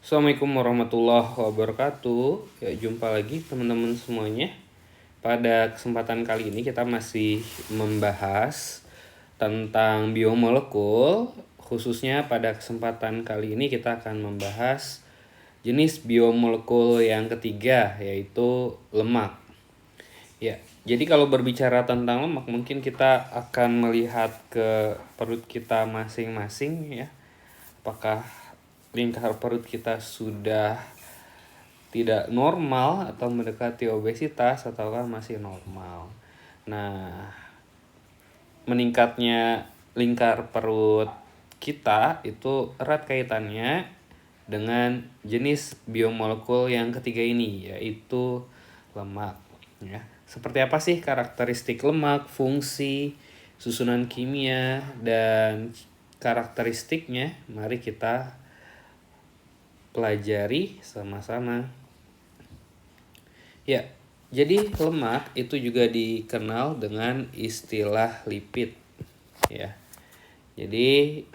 Assalamualaikum warahmatullahi wabarakatuh. Ya, jumpa lagi teman-teman semuanya. Pada kesempatan kali ini kita masih membahas tentang biomolekul. Khususnya pada kesempatan kali ini kita akan membahas jenis biomolekul yang ketiga, yaitu lemak. Ya, jadi kalau berbicara tentang lemak, mungkin kita akan melihat ke perut kita masing-masing ya. Apakah lingkar perut kita sudah tidak normal atau mendekati obesitas ataukah masih normal. Nah, meningkatnya lingkar perut kita itu erat kaitannya dengan jenis biomolekul yang ketiga ini, yaitu lemak ya. Seperti apa sih karakteristik lemak, fungsi, susunan kimia, dan karakteristiknya? Mari kita pelajari sama-sama. Ya, jadi lemak itu juga dikenal dengan istilah lipid ya. Jadi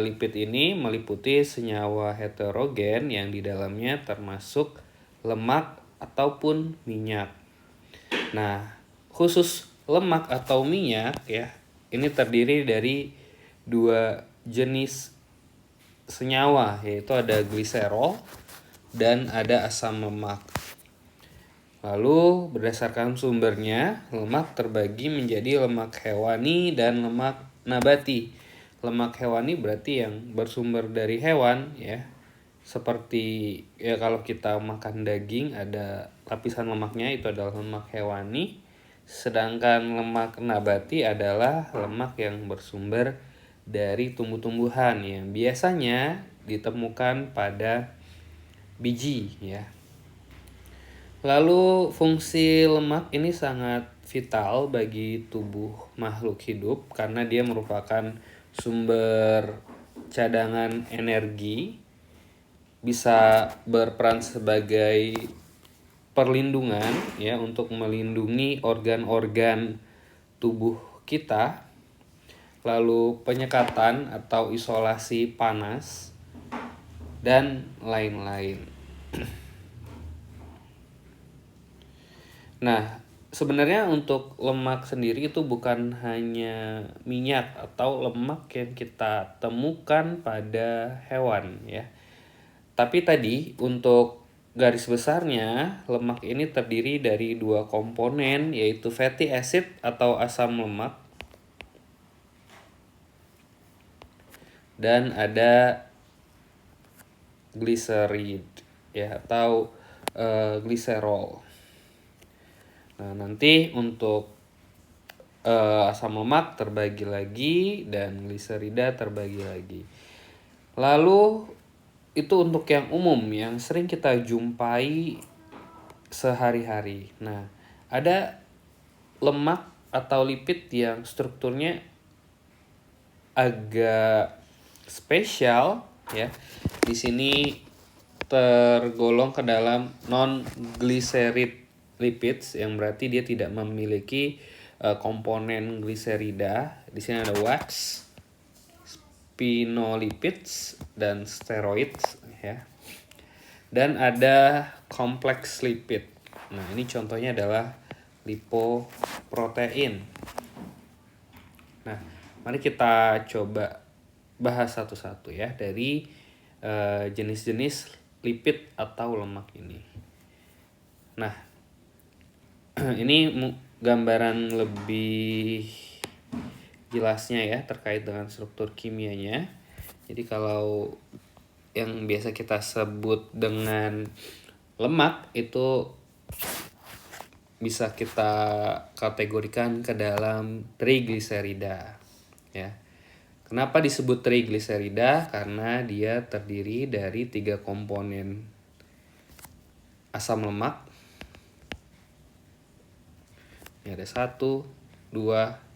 lipid ini meliputi senyawa heterogen yang di dalamnya termasuk lemak ataupun minyak. Nah, khusus lemak atau minyak ya, ini terdiri dari dua jenis senyawa, yaitu ada gliserol dan ada asam lemak. Lalu berdasarkan sumbernya, lemak terbagi menjadi lemak hewani dan lemak nabati. Lemak hewani berarti yang bersumber dari hewan ya. Seperti ya kalau kita makan daging ada lapisan lemaknya, itu adalah lemak hewani. Sedangkan lemak nabati adalah lemak yang bersumber dari tumbuh-tumbuhan yang biasanya ditemukan pada biji ya. Lalu fungsi lemak ini sangat vital bagi tubuh makhluk hidup karena dia merupakan sumber cadangan energi, bisa berperan sebagai perlindungan ya untuk melindungi organ-organ tubuh kita. Lalu penyekatan atau isolasi panas dan lain-lain. Nah, sebenarnya untuk lemak sendiri itu bukan hanya minyak atau lemak yang kita temukan pada hewan ya. Tapi tadi untuk garis besarnya lemak ini terdiri dari dua komponen, yaitu fatty acid atau asam lemak dan ada glycerid ya atau gliserol. Nah, nanti untuk asam lemak terbagi lagi dan gliserida terbagi lagi. Lalu itu untuk yang umum yang sering kita jumpai sehari-hari. Nah, ada lemak atau lipid yang strukturnya agak spesial ya. Di sini tergolong ke dalam non-glycerid lipids yang berarti dia tidak memiliki komponen gliserida. Di sini ada wax, sphingolipids dan steroids ya. Dan ada kompleks lipid. Nah, ini contohnya adalah lipoprotein. Nah, mari kita coba bahas satu-satu ya dari jenis-jenis lipid atau lemak ini. Nah, ini gambaran lebih jelasnya ya terkait dengan struktur kimianya. Jadi kalau yang biasa kita sebut dengan lemak itu bisa kita kategorikan ke dalam trigliserida ya. Kenapa disebut trigliserida? Karena dia terdiri dari 3 komponen asam lemak. Ini ada 1, 2,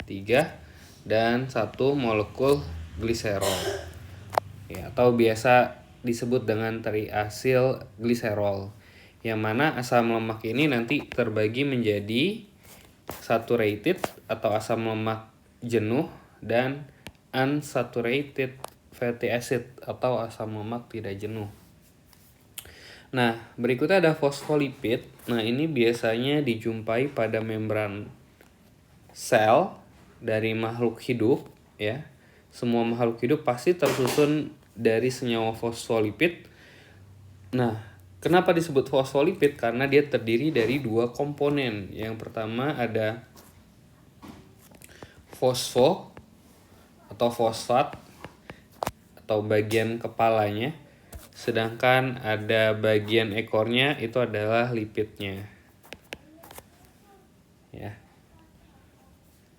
3 dan 1 molekul gliserol. Ya, atau biasa disebut dengan triasil gliserol. Yang mana asam lemak ini nanti terbagi menjadi saturated atau asam lemak jenuh dan unsaturated fatty acid atau asam lemak tidak jenuh. Nah, berikutnya ada fosfolipid. Nah, ini biasanya dijumpai pada membran sel dari makhluk hidup ya. Semua makhluk hidup pasti tersusun dari senyawa fosfolipid. Nah, kenapa disebut fosfolipid? Karena dia terdiri dari dua komponen. Yang pertama ada fosfo atau fosfat atau bagian kepalanya. Sedangkan ada bagian ekornya itu adalah lipidnya. Ya.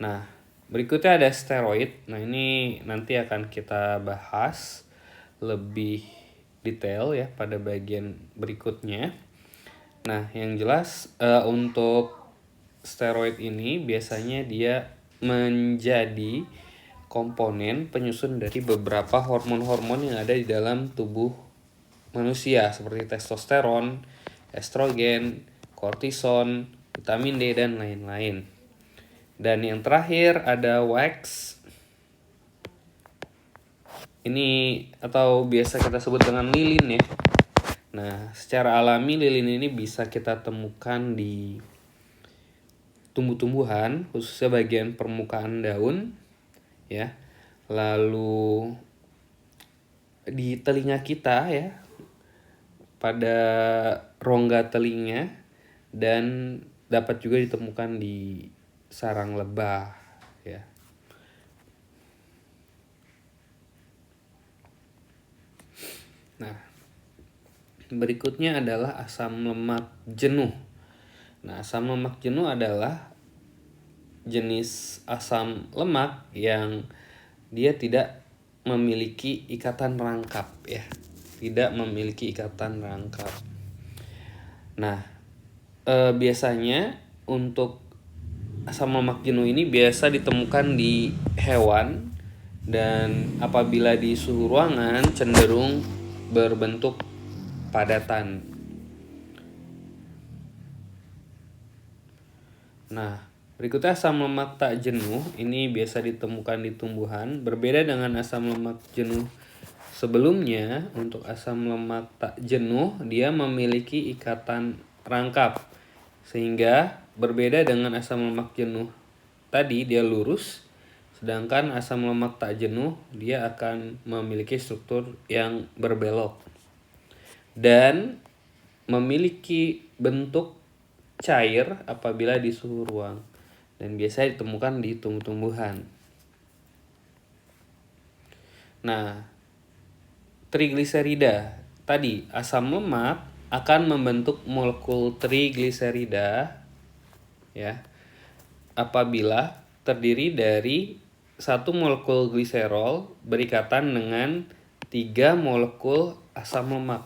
Nah, berikutnya ada steroid. Nah, ini nanti akan kita bahas lebih detail ya pada bagian berikutnya. Nah, yang jelas untuk steroid ini biasanya dia menjadi komponen penyusun dari beberapa hormon-hormon yang ada di dalam tubuh manusia seperti testosteron, estrogen, kortison, vitamin D, dan lain-lain. Dan yang terakhir ada wax. Ini atau biasa kita sebut dengan lilin ya. Nah, secara alami lilin ini bisa kita temukan di tumbuh-tumbuhan, khususnya bagian permukaan daun ya. Lalu di telinga kita ya, pada rongga telinga, dan dapat juga ditemukan di sarang lebah ya. Nah, berikutnya adalah asam lemak jenuh. Nah, asam lemak jenuh adalah jenis asam lemak yang dia tidak memiliki ikatan rangkap ya. Tidak memiliki ikatan rangkap. Nah, biasanya untuk asam lemak jenuh ini biasa ditemukan di hewan dan apabila di suhu ruangan cenderung berbentuk padatan. Nah, berikutnya asam lemak tak jenuh ini biasa ditemukan di tumbuhan. Berbeda dengan asam lemak jenuh sebelumnya, untuk asam lemak tak jenuh dia memiliki ikatan rangkap. Sehingga berbeda dengan asam lemak jenuh tadi dia lurus, sedangkan asam lemak tak jenuh dia akan memiliki struktur yang berbelok dan memiliki bentuk cair apabila di suhu ruang dan biasa ditemukan di tumbuh-tumbuhan. Nah, trigliserida tadi, asam lemak akan membentuk molekul trigliserida ya apabila terdiri dari satu molekul gliserol berikatan dengan 3 molekul asam lemak.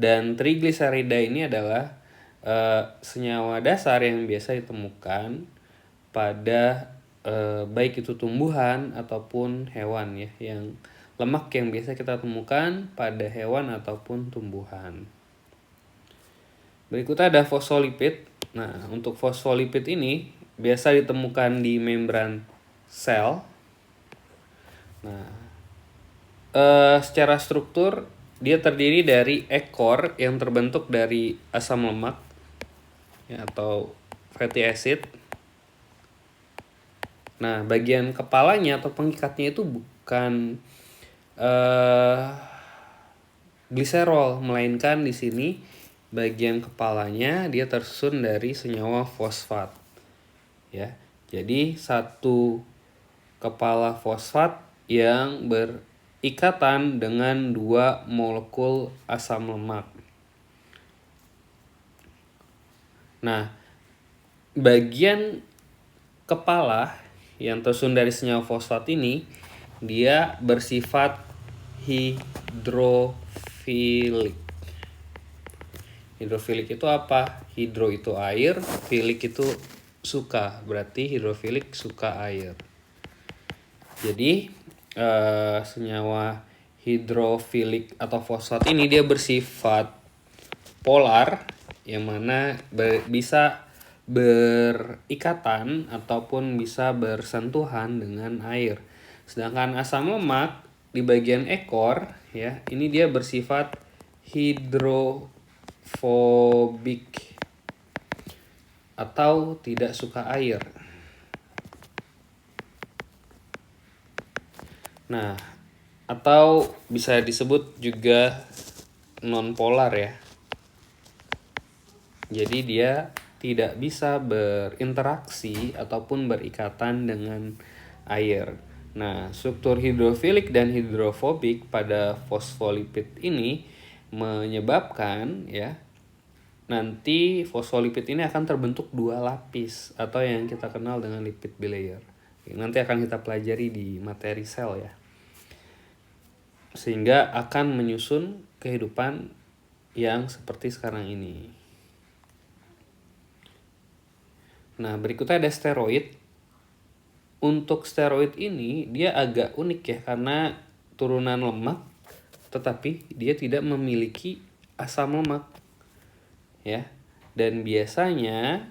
Dan trigliserida ini adalah senyawa dasar yang biasa ditemukan pada baik itu tumbuhan ataupun hewan ya, yang lemak yang biasa kita temukan pada hewan ataupun tumbuhan. Berikutnya ada fosfolipid. Nah, untuk fosfolipid ini biasa ditemukan di membran sel. Nah, secara struktur dia terdiri dari ekor yang terbentuk dari asam lemak ya, atau fatty acid. Nah, bagian kepalanya atau pengikatnya itu bukan gliserol, melainkan di sini bagian kepalanya dia tersusun dari senyawa fosfat. Ya. Jadi satu kepala fosfat yang berikatan dengan 2 molekul asam lemak. Nah, bagian kepala yang tersusun dari senyawa fosfat ini dia bersifat hidrofilik. Hidrofilik itu apa? Hidro itu air, filik itu suka, berarti hidrofilik suka air. Jadi senyawa hidrofilik atau fosfat ini dia bersifat polar, yang mana bisa berikatan ataupun bisa bersentuhan dengan air. Sedangkan asam lemak di bagian ekor ya, ini dia bersifat hidrofobik atau tidak suka air. Nah, atau bisa disebut juga non-polar ya. Jadi dia tidak bisa berinteraksi ataupun berikatan dengan air. Nah, struktur hidrofilik dan hidrofobik pada fosfolipid ini menyebabkan ya, nanti fosfolipid ini akan terbentuk 2 lapis atau yang kita kenal dengan lipid bilayer. Nanti akan kita pelajari di materi sel ya. Sehingga akan menyusun kehidupan yang seperti sekarang ini. Nah, berikutnya ada steroid. Untuk steroid ini dia agak unik ya, karena turunan lemak tetapi dia tidak memiliki asam lemak ya. Dan biasanya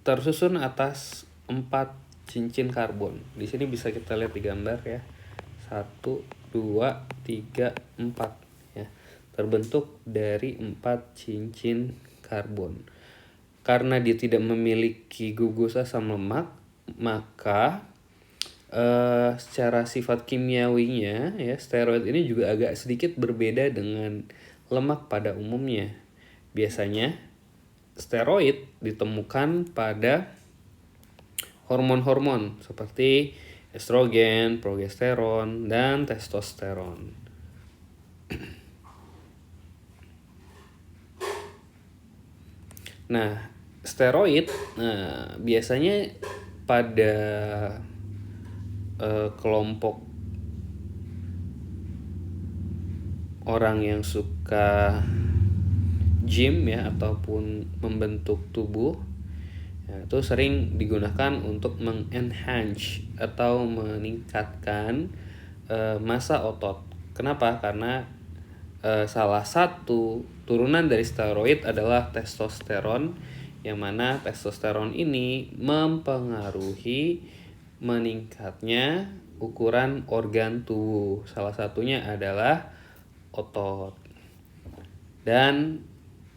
tersusun atas 4 cincin karbon. Di sini bisa kita lihat di gambar ya. 1, 2, 3, 4 ya. Terbentuk dari 4 cincin karbon. Karena dia tidak memiliki gugus asam lemak, maka secara sifat kimiawinya ya, steroid ini juga agak sedikit berbeda dengan lemak pada umumnya. Biasanya steroid ditemukan pada hormon-hormon seperti estrogen, progesteron, dan testosteron. Nah, steroid biasanya pada kelompok orang yang suka gym ya ataupun membentuk tubuh ya, itu sering digunakan untuk mengenhance atau meningkatkan massa otot. Kenapa? Karena salah satu turunan dari steroid adalah testosteron, yang mana testosteron ini mempengaruhi meningkatnya ukuran organ tubuh. Salah satunya adalah otot. Dan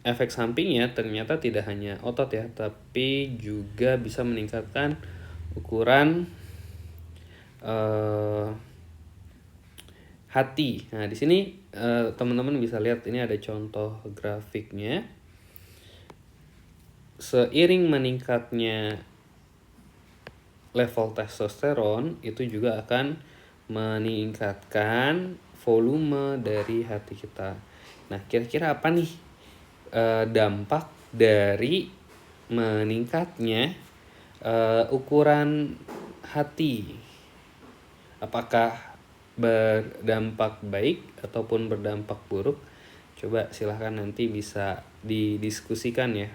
efek sampingnya ternyata tidak hanya otot ya, tapi juga bisa meningkatkan ukuran hati. Nah, di sini teman-teman bisa lihat, ini ada contoh grafiknya. Seiring meningkatnya level testosteron, itu juga akan meningkatkan volume dari hati kita. Nah, kira-kira apa nih dampak dari meningkatnya ukuran hati? Apakah berdampak baik ataupun berdampak buruk? Coba silahkan nanti bisa didiskusikan ya.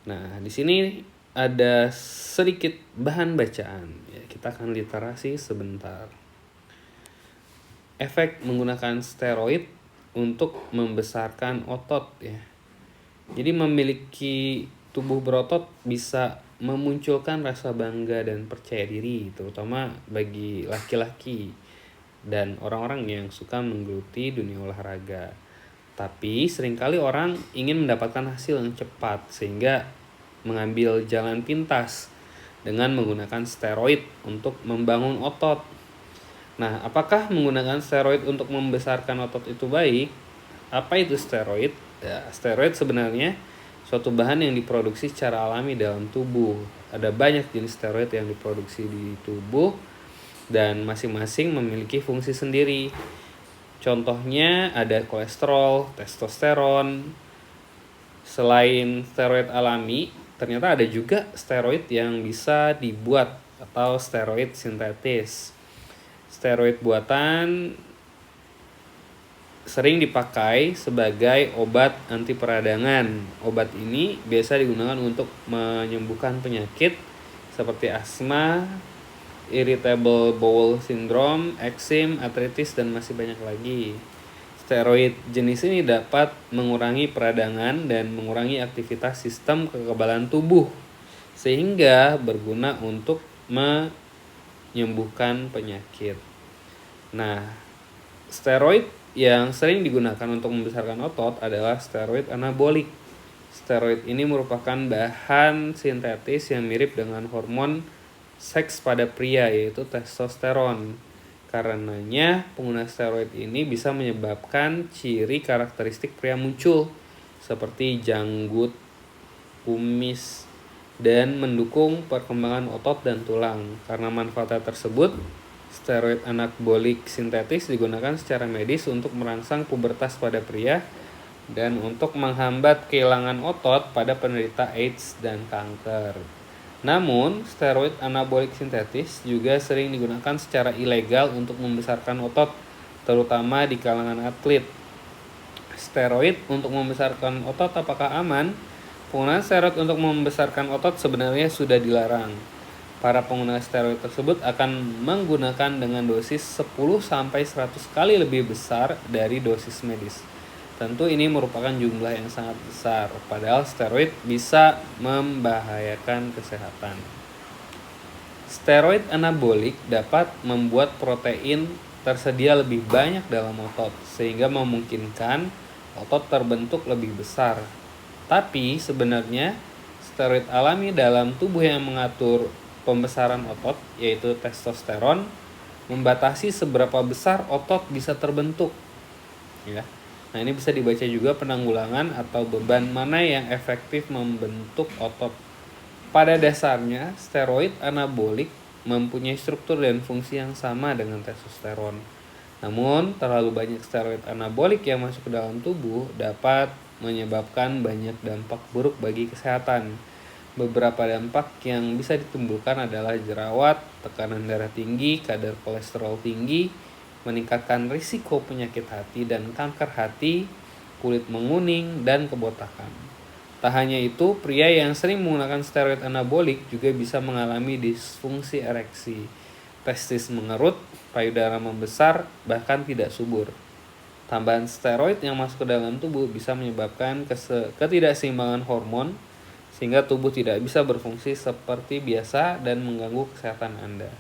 Nah, di sini ada sedikit bahan bacaan ya, kita akan literasi sebentar. Efek menggunakan steroid untuk membesarkan otot ya. Jadi memiliki tubuh berotot bisa memunculkan rasa bangga dan percaya diri, terutama bagi laki-laki dan orang-orang yang suka menggeluti dunia olahraga. Tapi seringkali orang ingin mendapatkan hasil yang cepat, sehingga mengambil jalan pintas dengan menggunakan steroid untuk membangun otot. Nah, apakah menggunakan steroid untuk membesarkan otot itu baik? Apa itu steroid? Ya, steroid sebenarnya suatu bahan yang diproduksi secara alami dalam tubuh. Ada banyak jenis steroid yang diproduksi di tubuh dan masing-masing memiliki fungsi sendiri. Contohnya ada kolesterol, testosteron. Selain steroid alami, ternyata ada juga steroid yang bisa dibuat atau steroid sintetis. Steroid buatan sering dipakai sebagai obat anti peradangan. Obat ini biasa digunakan untuk menyembuhkan penyakit seperti asma, irritable bowel syndrome, eksim, artritis, dan masih banyak lagi. Steroid jenis ini dapat mengurangi peradangan dan mengurangi aktivitas sistem kekebalan tubuh, sehingga berguna untuk menyembuhkan penyakit. Nah, steroid yang sering digunakan untuk membesarkan otot adalah steroid anabolik. Steroid ini merupakan bahan sintetis yang mirip dengan hormon seks pada pria, yaitu testosteron. Karenanya, pengguna steroid ini bisa menyebabkan ciri karakteristik pria muncul, seperti janggut, kumis, dan mendukung perkembangan otot dan tulang. Karena manfaatnya tersebut, steroid anabolik sintetis digunakan secara medis untuk merangsang pubertas pada pria dan untuk menghambat kehilangan otot pada penderita AIDS dan kanker. Namun, steroid anabolik sintetis juga sering digunakan secara ilegal untuk membesarkan otot, terutama di kalangan atlet. Steroid untuk membesarkan otot apakah aman? Penggunaan steroid untuk membesarkan otot sebenarnya sudah dilarang. Para pengguna steroid tersebut akan menggunakan dengan dosis 10-100 kali lebih besar dari dosis medis. Tentu ini merupakan jumlah yang sangat besar, padahal steroid bisa membahayakan kesehatan. Steroid anabolik dapat membuat protein tersedia lebih banyak dalam otot, sehingga memungkinkan otot terbentuk lebih besar. Tapi sebenarnya steroid alami dalam tubuh yang mengatur pembesaran otot, yaitu testosteron, membatasi seberapa besar otot bisa terbentuk. Ya. Nah, ini bisa dibaca juga penanggulangan atau beban mana yang efektif membentuk otot. Pada dasarnya, steroid anabolik mempunyai struktur dan fungsi yang sama dengan testosteron. Namun, terlalu banyak steroid anabolik yang masuk ke dalam tubuh dapat menyebabkan banyak dampak buruk bagi kesehatan. Beberapa dampak yang bisa ditimbulkan adalah jerawat, tekanan darah tinggi, kadar kolesterol tinggi, meningkatkan risiko penyakit hati dan kanker hati, kulit menguning, dan kebotakan. Tak hanya itu, pria yang sering menggunakan steroid anabolik juga bisa mengalami disfungsi ereksi, testis mengerut, payudara membesar, bahkan tidak subur. Tambahan steroid yang masuk ke dalam tubuh bisa menyebabkan ketidakseimbangan hormon, sehingga tubuh tidak bisa berfungsi seperti biasa dan mengganggu kesehatan Anda.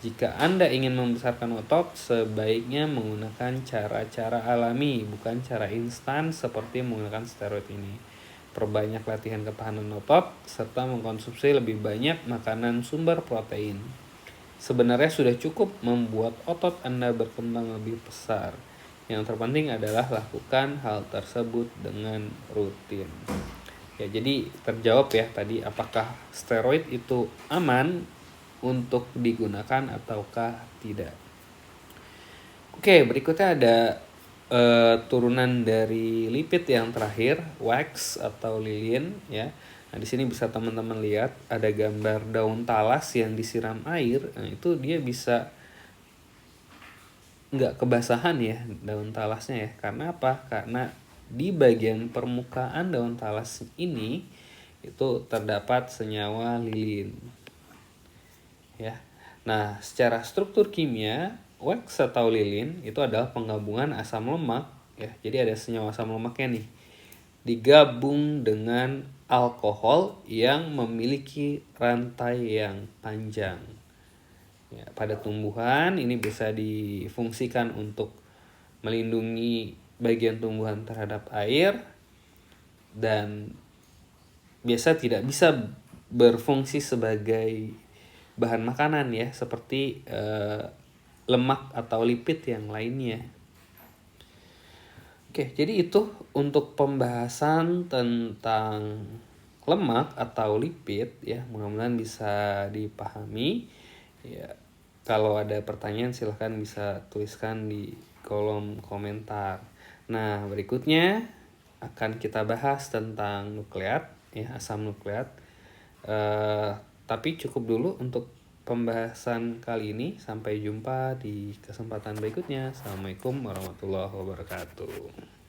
Jika Anda ingin membesarkan otot, sebaiknya menggunakan cara-cara alami, bukan cara instan seperti menggunakan steroid ini. Perbanyak latihan ketahanan otot, serta mengkonsumsi lebih banyak makanan sumber protein. Sebenarnya sudah cukup membuat otot Anda berkembang lebih besar. Yang terpenting adalah lakukan hal tersebut dengan rutin. Ya, jadi terjawab ya tadi, apakah steroid itu aman untuk digunakan ataukah tidak. Oke, berikutnya ada turunan dari lipid yang terakhir, wax atau lilin ya. Nah, di sini bisa teman-teman lihat ada gambar daun talas yang disiram air. Nah, itu dia bisa nggak kebasahan ya daun talasnya ya. Karena apa? Karena di bagian permukaan daun talas ini itu terdapat senyawa lilin. Ya. Nah, secara struktur kimia, wax atau lilin itu adalah penggabungan asam lemak ya. Jadi ada senyawa asam lemaknya nih. Digabung dengan alkohol yang memiliki rantai yang panjang. Ya, pada tumbuhan ini bisa difungsikan untuk melindungi bagian tumbuhan terhadap air dan biasa tidak bisa berfungsi sebagai bahan makanan ya, seperti lemak atau lipid yang lainnya. Oke, jadi itu untuk pembahasan tentang lemak atau lipid ya, mudah-mudahan bisa dipahami. Ya, kalau ada pertanyaan silahkan bisa tuliskan di kolom komentar. Nah, berikutnya akan kita bahas tentang nukleat ya, asam nukleat. Tapi cukup dulu untuk pembahasan kali ini. Sampai jumpa di kesempatan berikutnya. Assalamualaikum warahmatullahi wabarakatuh.